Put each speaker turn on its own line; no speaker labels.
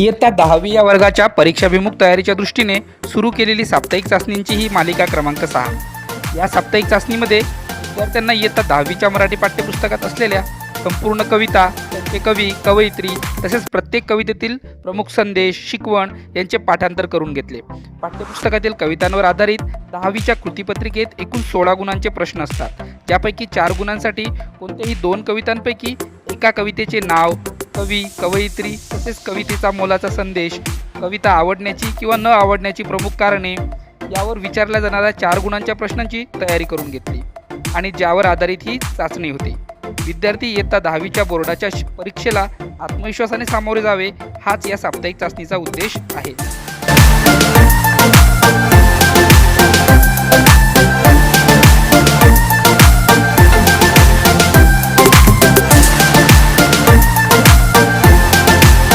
इयत्ता 10वी या वर्गाच्या परीक्षाभिमुख तयारीच्या दृष्टीने सुरू केलेली साप्ताहिक चाचणींची ही मालिका क्रमांक 6। या साप्ताहिक चाचणीमध्ये विद्यार्थ्यांना इयत्ता 10वीच्या मराठी पाठ्यपुस्तकात असलेल्या संपूर्ण कविता, त्यांचे कवी, कवयित्री तसेच प्रत्येक कवितेतील प्रमुख संदेश, शिकवण यांचे पाठांतर करून घेतले। पाठ्यपुस्तकातील कवितांवर आधारित 10वीच्या कृतीपत्रिकेत एकूण 16 गुणांचे प्रश्न असतात, ज्यापैकी 4 गुणांसाठी कोणत्याही 2 कवितांपैकी एका कवितेचे नाव, कवी, कवयित्री तसेच कवितेचा मोलाचा संदेश, कविता आवडण्याची किंवा न आवडण्याची प्रमुख कारणे यावर विचारल्या जाणाऱ्या 4 गुणांच्या प्रश्नांची तयारी करून घेतली आणि ज्यावर आधारित ही चाचणी होती। विद्यार्थी इयत्ता 10वीच्या बोर्डाच्या परीक्षेला आत्मविश्वासाने सामोरे जावे हाच या साप्ताहिक चाचणीचा उद्देश आहे।